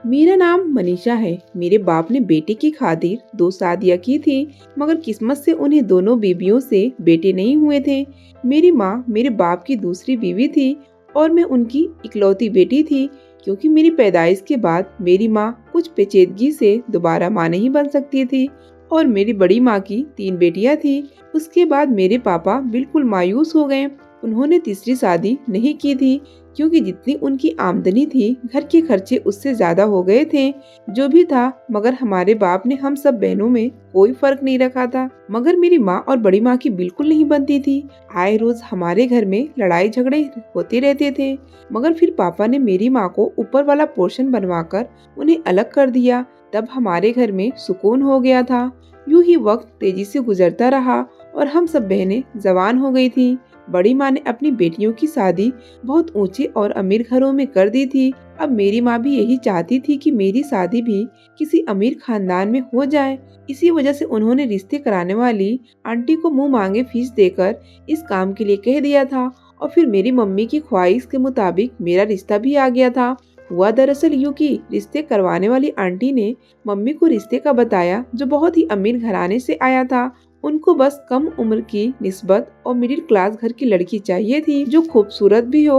मेरा नाम मनीषा है। मेरे बाप ने बेटे की खातिर 2 शादियां की थी, मगर किस्मत से उन्हें दोनों बीवियों से बेटे नहीं हुए थे। मेरी माँ मेरे बाप की दूसरी बीवी थी और मैं उनकी इकलौती बेटी थी। क्योंकि मेरी पैदाइश के बाद मेरी माँ कुछ पेचीदगी से दोबारा माँ नहीं बन सकती थी और मेरी बड़ी माँ की 3 बेटियां थी। उसके बाद मेरे पापा बिल्कुल मायूस हो गए। उन्होंने तीसरी शादी नहीं की थी, क्योंकि जितनी उनकी आमदनी थी घर के खर्चे उससे ज्यादा हो गए थे। जो भी था, मगर हमारे बाप ने हम सब बहनों में कोई फर्क नहीं रखा था। मगर मेरी माँ और बड़ी माँ की बिल्कुल नहीं बनती थी। आए रोज हमारे घर में लड़ाई झगड़े होते रहते थे। मगर फिर पापा ने मेरी माँ को ऊपर वाला पोर्शन बनवाकर उन्हें अलग कर दिया। तब हमारे घर में सुकून हो गया था। यूं ही वक्त तेजी से गुजरता रहा और हम सब बहनें जवान हो गई थी। बड़ी माँ ने अपनी बेटियों की शादी बहुत ऊंचे और अमीर घरों में कर दी थी। अब मेरी माँ भी यही चाहती थी कि मेरी शादी भी किसी अमीर खानदान में हो जाए। इसी वजह से उन्होंने रिश्ते कराने वाली आंटी को मुंह मांगे फीस देकर इस काम के लिए कह दिया था। और फिर मेरी मम्मी की ख्वाहिश के मुताबिक मेरा रिश्ता भी आ गया था। हुआ दरअसल यूं कि रिश्ते करवाने वाली आंटी ने मम्मी को रिश्ते का बताया, जो बहुत ही अमीर घराने से आया था। उनको बस कम उम्र की निस्बत और मिडिल क्लास घर की लड़की चाहिए थी, जो खूबसूरत भी हो।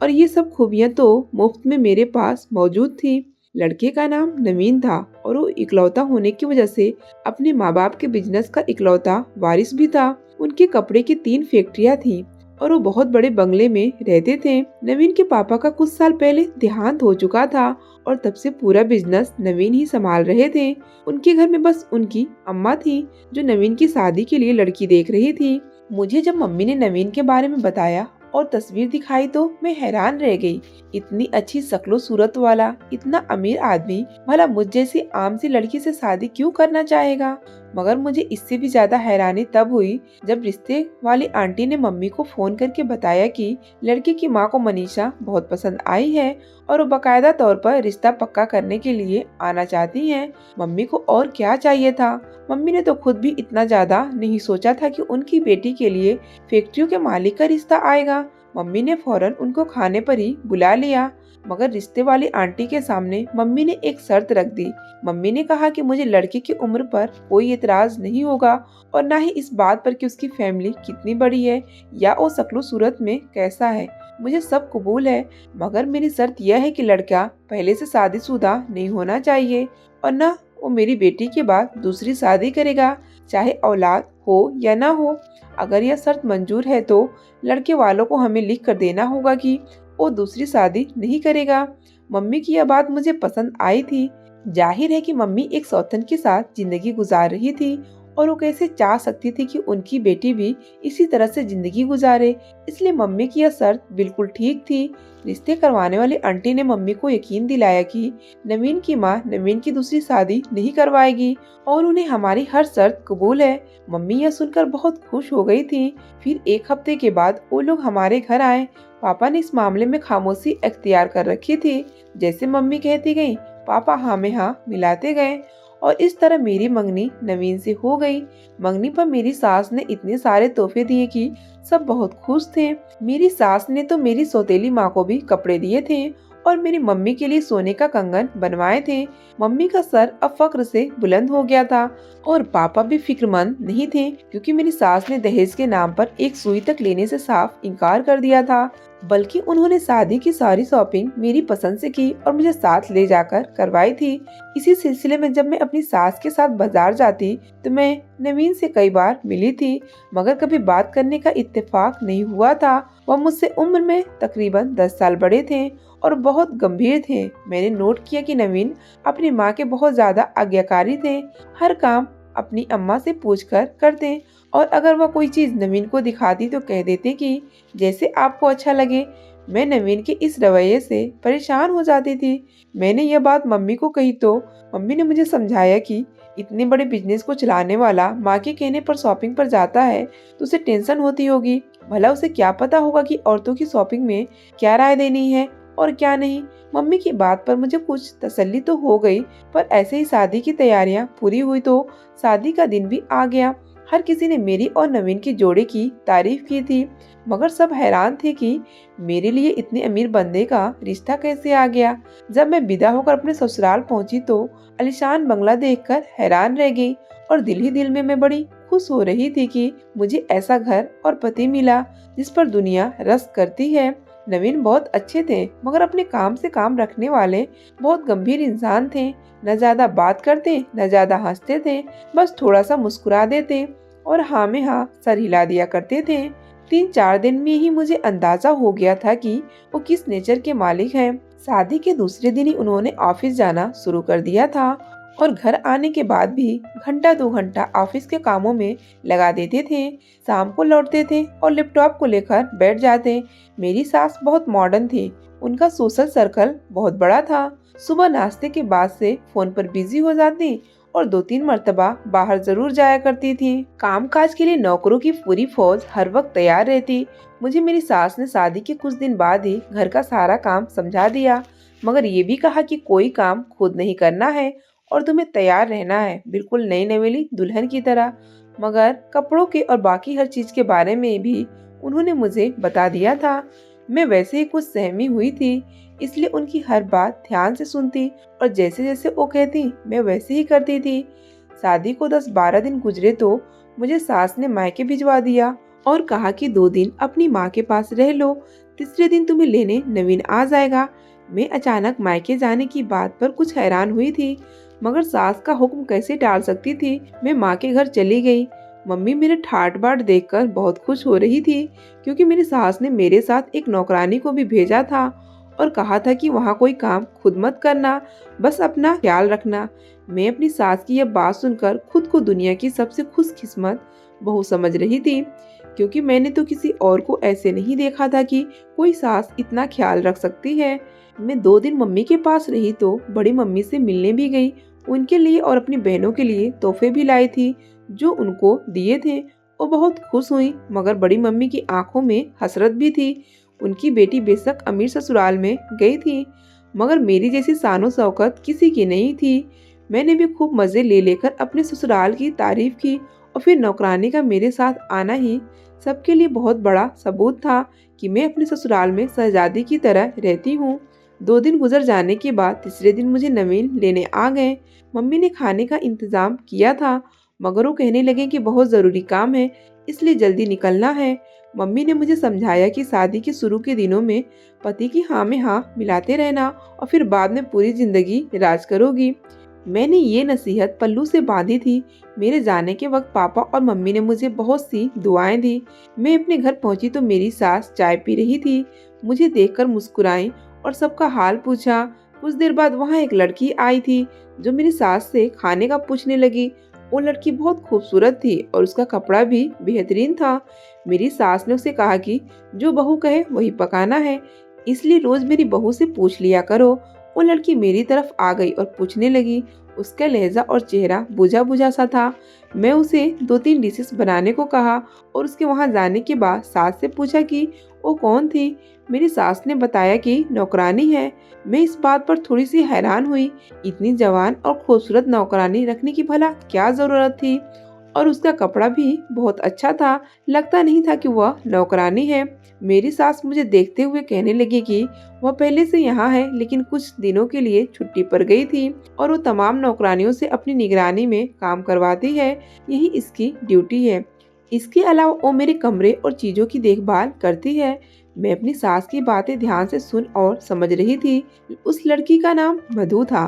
और ये सब खूबियां तो मुफ्त में मेरे पास मौजूद थी। लड़के का नाम नवीन था और वो इकलौता होने की वजह से अपने माँ बाप के बिजनेस का इकलौता वारिस भी था। उनके कपड़े की 3 फैक्ट्रियां थी और वो बहुत बड़े बंगले में रहते थे। नवीन के पापा का कुछ साल पहले देहांत हो चुका था और तब से पूरा बिजनेस नवीन ही संभाल रहे थे। उनके घर में बस उनकी अम्मा थी, जो नवीन की शादी के लिए लड़की देख रही थी। मुझे जब मम्मी ने नवीन के बारे में बताया और तस्वीर दिखाई तो मैं हैरान रह गई। इतनी अच्छी शक्लो सूरत वाला इतना अमीर आदमी भला मुझ जैसी आम सी लड़की से शादी क्यों करना चाहेगा। मगर मुझे इससे भी ज्यादा हैरानी तब हुई जब रिश्ते वाली आंटी ने मम्मी को फोन करके बताया कि लड़के की माँ को मनीषा बहुत पसंद आई है और वो बकायदा तौर पर रिश्ता पक्का करने के लिए आना चाहती हैं। मम्मी को और क्या चाहिए था। मम्मी ने तो खुद भी इतना ज्यादा नहीं सोचा था कि उनकी बेटी के लिए फैक्ट्रियों के मालिक का रिश्ता आएगा। मम्मी ने फौरन उनको खाने पर ही बुला लिया। मगर रिश्ते वाली आंटी के सामने मम्मी ने एक शर्त रख दी। मम्मी ने कहा कि मुझे लड़के की उम्र पर कोई एतराज नहीं होगा और ना ही इस बात पर कि उसकी फैमिली कितनी बड़ी है या वो शक्लो सूरत में कैसा है। मुझे सब कबूल है, मगर मेरी शर्त यह है कि लड़का पहले से शादीशुदा नहीं होना चाहिए और न वो मेरी बेटी के बाद दूसरी शादी करेगा, चाहे औलाद हो या ना हो। अगर यह शर्त मंजूर है तो लड़के वालों को हमें लिख कर देना होगा कि वो दूसरी शादी नहीं करेगा। मम्मी की यह बात मुझे पसंद आई थी। जाहिर है कि मम्मी एक सौतन के साथ जिंदगी गुजार रही थी और वो कैसे चाह सकती थी कि उनकी बेटी भी इसी तरह से जिंदगी गुजारे। इसलिए मम्मी की यह शर्त बिल्कुल ठीक थी। रिश्ते करवाने वाली आंटी ने मम्मी को यकीन दिलाया कि नवीन की माँ नवीन की दूसरी शादी नहीं करवाएगी और उन्हें हमारी हर शर्त कबूल है। मम्मी यह सुनकर बहुत खुश हो गई थी। फिर 1 हफ्ते के बाद वो लोग हमारे घर आए। पापा ने इस मामले में खामोशी अख्तियार कर रखी थी। जैसे मम्मी कहती गई, पापा हाँ में हाँ मिलाते गए और इस तरह मेरी मंगनी नवीन से हो गई। मंगनी पर मेरी सास ने इतने सारे तोहफे दिए कि सब बहुत खुश थे। मेरी सास ने तो मेरी सौतेली माँ को भी कपड़े दिए थे और मेरी मम्मी के लिए सोने का कंगन बनवाए थे। मम्मी का सर अब फक्र से बुलंद हो गया था और पापा भी फिक्रमंद नहीं थे, क्योंकि मेरी सास ने दहेज के नाम पर एक सुई तक लेने से साफ इनकार कर दिया था। बल्कि उन्होंने शादी की सारी शॉपिंग मेरी पसंद से की और मुझे साथ ले जाकर करवाई थी। इसी सिलसिले में जब मैं अपनी सास के साथ बाजार जाती तो मैं नवीन से कई बार मिली थी, मगर कभी बात करने का इत्तेफाक नहीं हुआ था। वह मुझसे उम्र में तकरीबन 10 साल बड़े थे और बहुत गंभीर थे। मैंने नोट किया कि नवीन अपनी माँ के बहुत ज्यादा आज्ञाकारी थे। हर काम अपनी अम्मा से पूछकर करते और अगर वह कोई चीज नवीन को दिखाती तो कह देते कि जैसे आपको अच्छा लगे। मैं नवीन के इस रवैये से परेशान हो जाती थी। मैंने यह बात मम्मी को कही तो मम्मी ने मुझे समझाया कि इतने बड़े बिजनेस को चलाने वाला माँ के कहने पर शॉपिंग पर जाता है तो उसे टेंशन होती होगी। भला उसे क्या पता होगा कि औरतों की शॉपिंग में क्या राय देनी है और क्या नहीं। मम्मी की बात पर मुझे कुछ तसल्ली तो हो गई, पर ऐसे ही शादी की तैयारियां पूरी हुई तो शादी का दिन भी आ गया। हर किसी ने मेरी और नवीन की जोड़ी की तारीफ की थी, मगर सब हैरान थे कि मेरे लिए इतने अमीर बंदे का रिश्ता कैसे आ गया। जब मैं विदा होकर अपने ससुराल पहुंची तो आलीशान बंगला देखकर हैरान रह गई और दिल ही दिल में मैं बड़ी खुश हो रही थी कि मुझे ऐसा घर और पति मिला जिस पर दुनिया रस करती है। नवीन बहुत अच्छे थे, मगर अपने काम से काम रखने वाले बहुत गंभीर इंसान थे। न ज्यादा बात करते न ज्यादा हंसते थे, बस थोड़ा सा मुस्कुरा देते और हाँ में हाँ सर हिला दिया करते थे। 3-4 दिन में ही मुझे अंदाजा हो गया था कि वो किस नेचर के मालिक हैं। शादी के दूसरे दिन ही उन्होंने ऑफिस जाना शुरू कर दिया था और घर आने के बाद भी घंटा 2 घंटा ऑफिस के कामों में लगा देते थे। शाम को लौटते थे और लैपटॉप को लेकर बैठ जाते। मेरी सास बहुत मॉडर्न थी, उनका सोशल सर्कल बहुत बड़ा था। सुबह नाश्ते के बाद से फोन पर बिजी हो जाती और 2-3 मर्तबा बाहर जरूर जाया करती थी। काम काज के लिए नौकरों की पूरी फौज हर वक्त तैयार रहती। मुझे मेरी सास ने शादी के कुछ दिन बाद ही घर का सारा काम समझा दिया, मगर ये भी कहा कि कोई काम खुद नहीं करना है और तुम्हें तैयार रहना है, बिल्कुल नई नवेली दुल्हन की तरह। मगर कपड़ों के और बाकी हर चीज के बारे में भी उन्होंने मुझे बता दिया था। मैं वैसे ही कुछ सहमी हुई थी, इसलिए उनकी हर बात ध्यान से सुनती और जैसे जैसे वो कहती मैं वैसे ही करती थी। शादी को 10-12 दिन गुजरे तो मुझे सास ने मायके भिजवा दिया और कहा कि 2 दिन अपनी माँ के पास रह लो, तीसरे दिन तुम्हें लेने नवीन आ जाएगा। मैं अचानक मायके जाने की बात पर कुछ हैरान हुई थी, मगर सास का हुक्म कैसे टाल सकती थी। मैं माँ के घर चली गई। मम्मी मेरे ठाट बाट देखकर बहुत खुश हो रही थी, क्योंकि मेरी सास ने मेरे साथ एक नौकरानी को भी भेजा था और कहा था कि वहाँ कोई काम खुद मत करना, बस अपना ख्याल रखना। मैं अपनी सास की यह बात सुनकर खुद को दुनिया की सबसे खुशकिस्मत बहू समझ रही थी, क्योंकि मैंने तो किसी और को ऐसे नहीं देखा था कि कोई सास इतना ख्याल रख सकती है। मैं 2 दिन मम्मी के पास रही तो बड़ी मम्मी से मिलने भी गई। उनके लिए और अपनी बहनों के लिए तोहफे भी लाई थी जो उनको दिए थे। वो बहुत खुश हुई, मगर बड़ी मम्मी की आंखों में हसरत भी थी। उनकी बेटी बेशक अमीर ससुराल में गई थी, मगर मेरी जैसी शानो शौकत किसी की नहीं थी। मैंने भी खूब मजे ले लेकर अपने ससुराल की तारीफ की और फिर नौकरानी का मेरे साथ आना ही सबके लिए बहुत बड़ा सबूत था कि मैं अपने ससुराल में शहजादी की तरह रहती हूँ। 2 दिन गुजर जाने के बाद तीसरे दिन मुझे नवीन लेने आ गए। मम्मी ने खाने का इंतजाम किया था, मगर वो कहने लगे कि बहुत जरूरी काम है, इसलिए जल्दी निकलना है। मम्मी ने मुझे समझाया कि शादी के शुरू के दिनों में पति की हाँ में हाँ मिलाते रहना और फिर बाद में पूरी जिंदगी राज करोगी। मैंने ये नसीहत पल्लू से बांधी थी। मेरे जाने के वक्त पापा और मम्मी ने मुझे बहुत सी दुआएं दी। मैं अपने घर पहुंची तो मेरी सास चाय पी रही थी। मुझे देखकर मुस्कुराई और सबका हाल पूछा। कुछ देर बाद वहाँ एक लड़की आई थी जो मेरी सास से खाने का पूछने लगी। वो लड़की बहुत खूबसूरत थी और उसका कपड़ा भी बेहतरीन था। मेरी सास ने उसे कहा कि जो बहू कहे वही पकाना है, इसलिए रोज मेरी बहू से पूछ लिया करो। वो लड़की मेरी तरफ आ गई और पूछने लगी। उसका लहजा और चेहरा बुझा बुझा सा था। मैं उसे 2-3 डिशेस बनाने को कहा और उसके वहां जाने के बाद सास से पूछा कि वो कौन थी। मेरी सास ने बताया कि नौकरानी है। मैं इस बात पर थोड़ी सी हैरान हुई। इतनी जवान और खूबसूरत नौकरानी रखने की भला क्या जरूरत थी, और उसका कपड़ा भी बहुत अच्छा था। लगता नहीं था कि वह नौकरानी है। मेरी सास मुझे देखते हुए कहने लगी कि वह पहले से यहाँ है, लेकिन कुछ दिनों के लिए छुट्टी पर गई थी और वो तमाम नौकरानियों से अपनी निगरानी में काम करवाती है। यही इसकी ड्यूटी है। इसके अलावा वो मेरे कमरे और चीजों की देखभाल करती है। मैं अपनी सास की बातें ध्यान से सुन और समझ रही थी। उस लड़की का नाम मधु था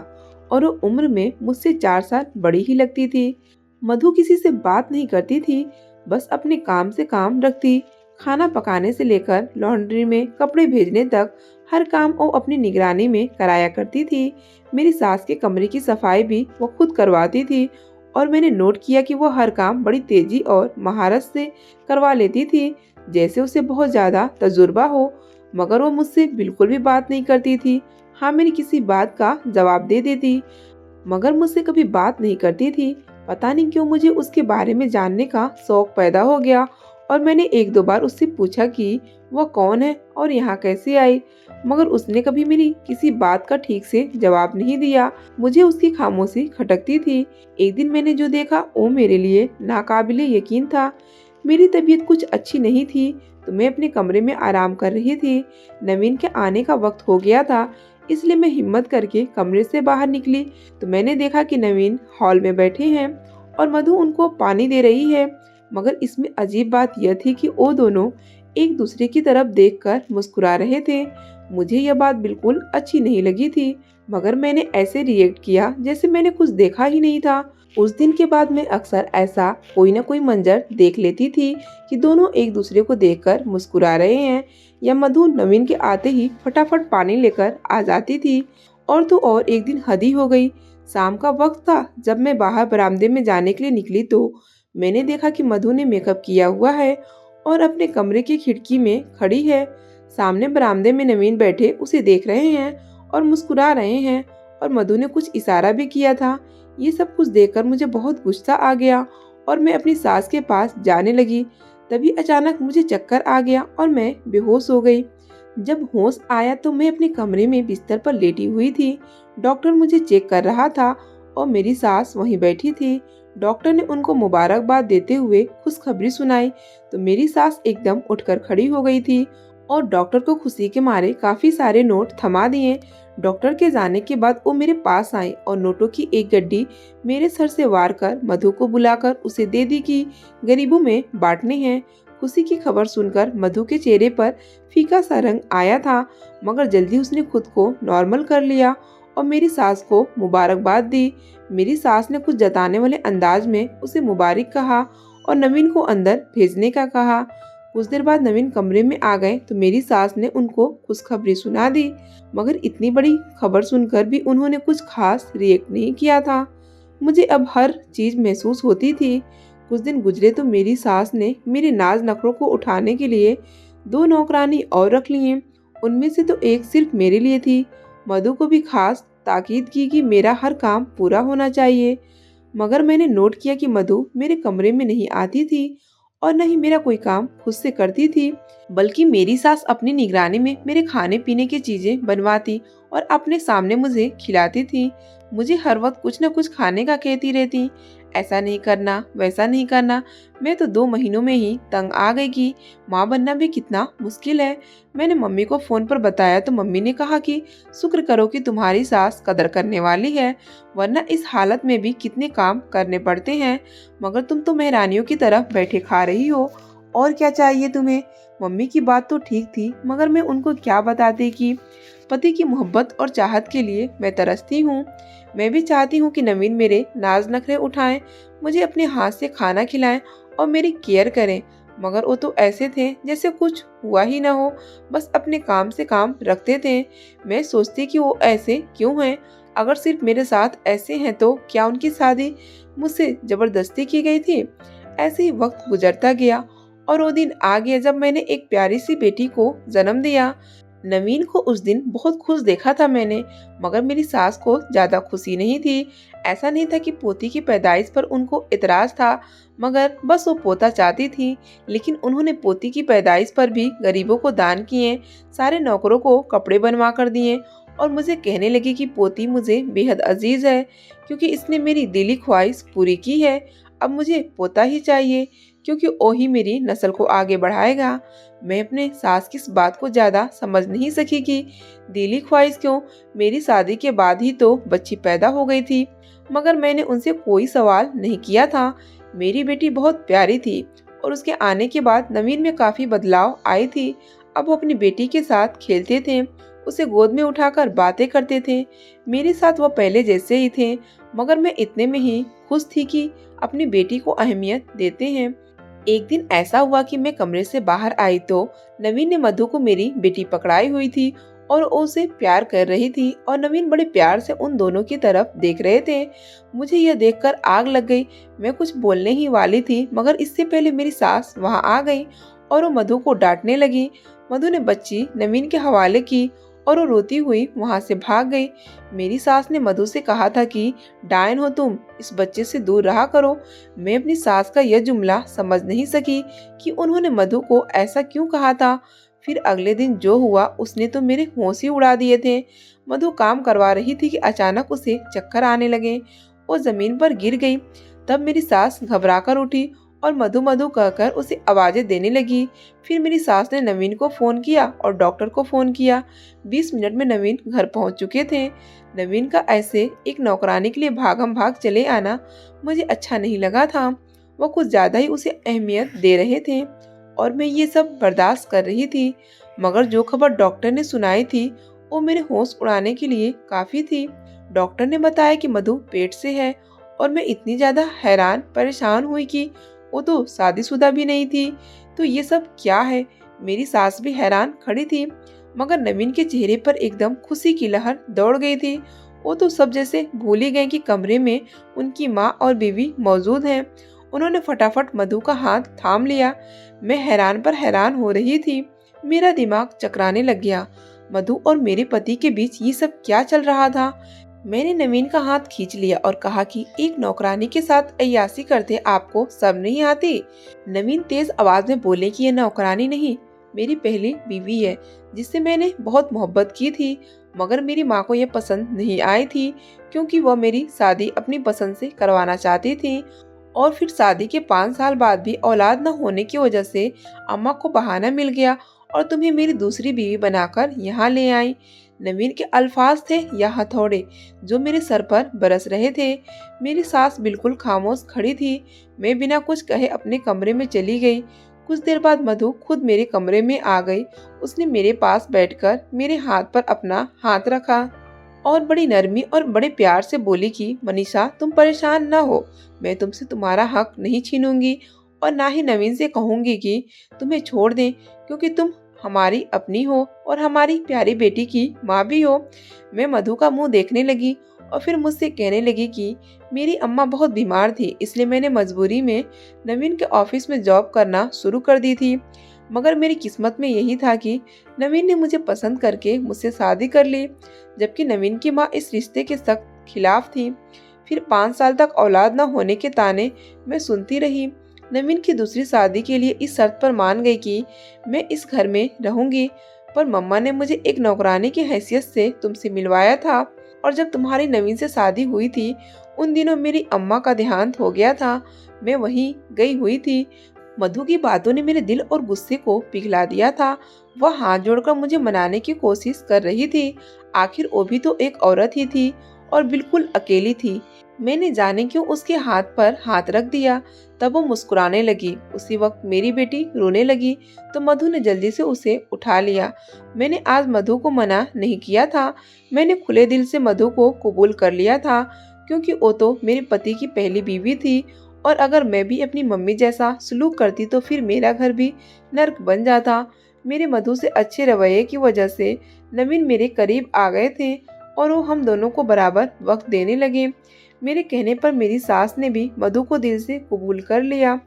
और वो उम्र में मुझसे 4 साल बड़ी ही लगती थी। मधु किसी से बात नहीं करती थी, बस अपने काम से काम रखती। खाना पकाने से लेकर लॉन्ड्री में कपड़े भेजने तक हर काम वो अपनी निगरानी में कराया करती थी। मेरी सास के कमरे की सफाई भी वो खुद करवाती थी और मैंने नोट किया कि वो हर काम बड़ी तेजी और महारत से करवा लेती थी, जैसे उसे बहुत ज्यादा तजुर्बा हो। मगर वो मुझसे बिल्कुल भी बात नहीं करती थी। हाँ, मेरी किसी बात का जवाब दे देती, मगर मुझसे कभी बात नहीं करती थी। पता नहीं क्यों मुझे उसके बारे में जानने का शौक पैदा हो गया और मैंने 1-2 बार उससे पूछा कि वह कौन है और यहाँ कैसे आई, मगर उसने कभी मेरी किसी बात का ठीक से जवाब नहीं दिया। मुझे उसकी खामोशी खटकती थी। एक दिन मैंने जो देखा वो मेरे लिए नाकाबिले यकीन था। मेरी तबीयत कुछ अच्छी नहीं थी, तो मैं अपने कमरे में आराम कर रही थी। नवीन के आने का वक्त हो गया था, इसलिए मैं हिम्मत करके कमरे से बाहर निकली तो मैंने देखा कि नवीन हॉल में बैठे हैं और मधु उनको पानी दे रही है। मगर इसमें अजीब बात यह थी कि वो दोनों एक दूसरे की तरफ देखकर मुस्कुरा रहे थे। मुझे यह बात बिल्कुल अच्छी नहीं लगी थी, मगर मैंने ऐसे रिएक्ट किया जैसे मैंने कुछ देखा ही नहीं था। उस दिन के बाद मैं अक्सर ऐसा कोई ना कोई मंजर देख लेती थी कि दोनों एक दूसरे को देखकर मुस्कुरा रहे हैं, या मधु नवीन के आते ही फटाफट पानी लेकर आ जाती थी। और तो और एक दिन हद ही हो गई। शाम का वक्त था, जब मैं बाहर बरामदे में जाने के लिए निकली तो मैंने देखा कि मधु ने मेकअप किया हुआ है और अपने कमरे की खिड़की में खड़ी है। सामने बरामदे में नवीन बैठे उसे देख रहे हैं और मुस्कुरा रहे हैं, और मधु ने कुछ इशारा भी किया था। ये सब कुछ देखकर मुझे बहुत गुस्सा आ गया और मैं अपनी सास के पास जाने लगी। तभी अचानक मुझे चक्कर आ गया और मैं बेहोश हो गई। जब होश आया तो मैं अपने कमरे में बिस्तर पर लेटी हुई थी। डॉक्टर मुझे चेक कर रहा था और मेरी सास वहीं बैठी थी। डॉक्टर ने उनको मुबारकबाद देते हुए खुशखबरी सुनाई तो मेरी सास एकदम उठकर खड़ी हो गई थी और डॉक्टर को खुशी के मारे काफी सारे नोट थमा दिए। डॉक्टर के जाने के बाद वो मेरे पास आई और नोटों की एक गड्डी मेरे सर से वार कर मधु को बुलाकर उसे दे दी कि गरीबों में बांटने हैं। खुशी की खबर सुनकर मधु के चेहरे पर फीका सा रंग आया था, मगर जल्दी उसने खुद को नॉर्मल कर लिया और मेरी सास को मुबारकबाद दी। मेरी सास ने कुछ जताने वाले अंदाज में उसे मुबारक कहा और नवीन को अंदर भेजने का कहा। कुछ देर बाद नवीन कमरे में आ गए तो मेरी सास ने उनको खुशखबरी सुना दी, मगर इतनी बड़ी खबर सुनकर भी उन्होंने कुछ खास रिएक्ट नहीं किया था। मुझे अब हर चीज महसूस होती थी। कुछ दिन गुजरे तो मेरी सास ने मेरे नाज नखरों को उठाने के लिए 2 नौकरानी और रख लिए। उनमें से तो एक सिर्फ मेरे लिए थी। मधु को भी खास ताकीद की कि मेरा हर काम पूरा होना चाहिए, मगर मैंने नोट किया कि मधु मेरे कमरे में नहीं आती थी और न ही मेरा कोई काम खुद से करती थी, बल्कि मेरी सास अपनी निगरानी में मेरे खाने पीने की चीजें बनवाती और अपने सामने मुझे खिलाती थी। मुझे हर वक्त कुछ न कुछ खाने का कहती रहती, ऐसा नहीं करना वैसा नहीं करना। मैं तो 2 महीनों में ही तंग आ गई कि माँ बनना भी कितना मुश्किल है। मैंने मम्मी को फोन पर बताया तो मम्मी ने कहा कि शुक्र करो कि तुम्हारी सास कदर करने वाली है, वरना इस हालत में भी कितने काम करने पड़ते हैं, मगर तुम तो मेहरानियों की तरफ बैठे खा रही हो, और क्या चाहिए तुम्हें। मम्मी की बात तो ठीक थी, मगर मैं उनको क्या बताती कि पति की मोहब्बत और चाहत के लिए मैं तरसती हूँ। मैं भी चाहती हूँ कि नवीन मेरे नाज नखरे उठाएं, मुझे अपने हाथ से खाना खिलाएं और मेरी केयर करें, मगर वो तो ऐसे थे जैसे कुछ हुआ ही ना हो, बस अपने काम से काम रखते थे। मैं सोचती कि वो ऐसे क्यों हैं। अगर सिर्फ मेरे साथ ऐसे हैं तो क्या उनकी शादी मुझसे जबरदस्ती की गई थी। ऐसे ही वक्त गुजरता गया और वो दिन आ गया जब मैंने एक प्यारी सी बेटी को जन्म दिया। नवीन को उस दिन बहुत खुश देखा था मैंने, मगर मेरी सास को ज्यादा खुशी नहीं थी। ऐसा नहीं था कि पोती की पैदाइश पर उनको इतराज था, मगर बस वो पोता चाहती थी। लेकिन उन्होंने पोती की पैदाइश पर भी गरीबों को दान किए, सारे नौकरों को कपड़े बनवा कर दिए और मुझे कहने लगी कि पोती मुझे बेहद अजीज है, क्योंकि इसने मेरी दिली ख्वाहिश पूरी की है। अब मुझे पोता ही चाहिए, क्योंकि वो ही मेरी नस्ल को आगे बढ़ाएगा। मैं अपने सास की इस बात को ज्यादा समझ नहीं सकी कि दिली ख्वाहिश क्यों, मेरी शादी के बाद ही तो बच्ची पैदा हो गई थी, मगर मैंने उनसे कोई सवाल नहीं किया था। मेरी बेटी बहुत प्यारी थी और उसके आने के बाद नवीन में काफी बदलाव आई थी। अब वो अपनी बेटी के साथ खेलते थे, उसे गोद में उठाकर बातें करते थे। मेरे साथ वो पहले जैसे ही थे, मगर मैं इतने में ही खुश थी कि अपनी बेटी को अहमियत देते हैं। एक दिन ऐसा हुआ कि मैं कमरे से बाहर आई तो नवीन ने मधु को मेरी बेटी पकड़ाई हुई थी और वो उसे प्यार कर रही थी और नवीन बड़े प्यार से उन दोनों की तरफ देख रहे थे। मुझे यह देखकर आग लग गई। मैं कुछ बोलने ही वाली थी, मगर इससे पहले मेरी सास वहां आ गई और वो मधु को डांटने लगी। मधु ने बच्ची नवीन के हवाले की और वो रोती हुई वहां से भाग गई। मेरी सास ने मधु से कहा था कि डायन हो तुम, इस बच्चे से दूर रहा करो। मैं अपनी सास का यह जुमला समझ नहीं सकी कि उन्होंने मधु को ऐसा क्यों कहा था। फिर अगले दिन जो हुआ उसने तो मेरे होश ही उड़ा दिए थे। मधु काम करवा रही थी कि अचानक उसे चक्कर आने लगे। वो जमीन पर गिर गई। तब मेरी सास घबरा कर उठी और मधु मधु कहकर उसे आवाजें देने लगी। फिर मेरी सास ने नवीन को फोन किया और डॉक्टर को फोन किया। 20 मिनट में नवीन घर पहुंच चुके थे। नवीन का ऐसे एक नौकरानी के लिए भागम भाग चले आना मुझे अच्छा नहीं लगा था। वो कुछ ज्यादा ही उसे अहमियत दे रहे थे और मैं ये सब बर्दाश्त कर रही थी। मगर जो खबर डॉक्टर ने सुनाई थी वो मेरे होश उड़ाने के लिए काफी थी। डॉक्टर ने बताया कि मधु पेट से है और मैं इतनी ज्यादा हैरान परेशान हुई कि वो तो शादीशुदा भी नहीं थी। तो ये सब क्या है? मेरी सास भी हैरान खड़ी थी। मगर नवीन के चेहरे पर एकदम खुशी की लहर दौड़ गई थी। वो तो सब जैसे भूल ही गए कि कमरे में उनकी माँ और बीवी मौजूद हैं। उन्होंने फटाफट मधु का हाथ थाम लिया। मैं हैरान पर हैरान हो रही थी। मेरा दिमाग चकराने लग गया। मधु और मेरे पति के बीच ये सब क्या चल रहा था? मैंने नवीन का हाथ खींच लिया और कहा कि एक नौकरानी के साथ अय्यासी करते आपको सब नहीं आती। नवीन तेज आवाज में बोले कि यह नौकरानी नहीं, मेरी पहली बीवी है जिससे मैंने बहुत मोहब्बत की थी। मगर मेरी माँ को यह पसंद नहीं आई थी क्योंकि वह मेरी शादी अपनी पसंद से करवाना चाहती थी। और फिर शादी के 5 साल बाद भी औलाद न होने की वजह से अम्मा को बहाना मिल गया और तुम्हें मेरी दूसरी बीवी बनाकर यहाँ ले आई। नवीन के अल्फाज थे या हथौड़े जो मेरे सर पर बरस रहे थे। मेरी सास बिल्कुल खामोश खड़ी थी। मैं बिना कुछ कहे अपने कमरे में चली गई। कुछ देर बाद मधु खुद मेरे कमरे में आ गई। उसने मेरे पास बैठकर मेरे हाथ पर अपना हाथ रखा और बड़ी नरमी और बड़े प्यार से बोली कि मनीषा तुम परेशान ना हो, मैं तुमसे तुम्हारा हक नहीं छीनूंगी और ना ही नवीन से कहूंगी कि तुम्हें छोड़ दें, क्योंकि तुम हमारी अपनी हो और हमारी प्यारी बेटी की माँ भी हो। मैं मधु का मुंह देखने लगी और फिर मुझसे कहने लगी कि मेरी अम्मा बहुत बीमार थी, इसलिए मैंने मजबूरी में नवीन के ऑफिस में जॉब करना शुरू कर दी थी। मगर मेरी किस्मत में यही था कि नवीन ने मुझे पसंद करके मुझसे शादी कर ली, जबकि नवीन की माँ इस रिश्ते के सख्त खिलाफ थी। फिर 5 साल तक औलाद न होने के ताने मैं सुनती रही। नवीन की दूसरी शादी के लिए इस शर्त पर मान गई कि मैं इस घर में रहूंगी, पर मम्मा ने मुझे एक नौकरानी की हैसियत से तुमसे मिलवाया था और जब तुम्हारी नवीन से शादी हुई थी उन दिनों मेरी अम्मा का देहांत हो गया था। मैं वहीं गई हुई थी। मधु की बातों ने मेरे दिल और गुस्से को पिघला दिया था। वह हाथ जोड़कर मुझे मनाने की कोशिश कर रही थी। आखिर वो भी तो एक औरत ही थी और बिल्कुल अकेली थी। मैंने जाने क्यों उसके हाथ पर हाथ रख दिया। तब वो मुस्कुराने लगी। उसी वक्त मेरी बेटी रोने लगी तो मधु ने जल्दी से उसे उठा लिया। मैंने आज मधु को मना नहीं किया था। मैंने खुले दिल से मधु को कबूल कर लिया था, क्योंकि वो तो मेरे पति की पहली बीवी थी और अगर मैं भी अपनी मम्मी जैसा सलूक करती तो फिर मेरा घर भी नर्क बन जाता। मेरे मधु से अच्छे रवैये की वजह से नवीन मेरे करीब आ गए थे और वो हम दोनों को बराबर वक्त देने लगे। मेरे कहने पर मेरी सास ने भी मधु को दिल से कबूल कर लिया।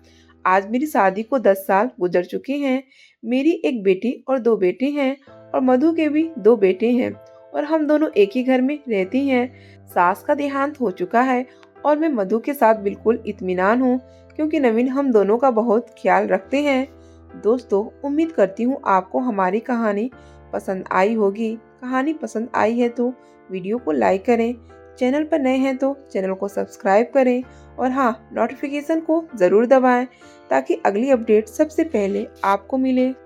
आज मेरी शादी को 10 साल गुजर चुके हैं। मेरी एक बेटी और 2 बेटे हैं और मधु के भी 2 बेटे हैं और हम दोनों एक ही घर में रहती हैं। सास का देहांत हो चुका है और मैं मधु के साथ बिल्कुल इत्मीनान हूँ, क्योंकि नवीन हम दोनों का बहुत ख्याल रखते हैं। दोस्तों, उम्मीद करती हूँ आपको हमारी कहानी पसंद आई होगी। कहानी पसंद आई है तो वीडियो को लाइक करें, चैनल पर नए हैं तो चैनल को सब्सक्राइब करें और हाँ, नोटिफिकेशन को ज़रूर दबाएं ताकि अगली अपडेट सबसे पहले आपको मिले।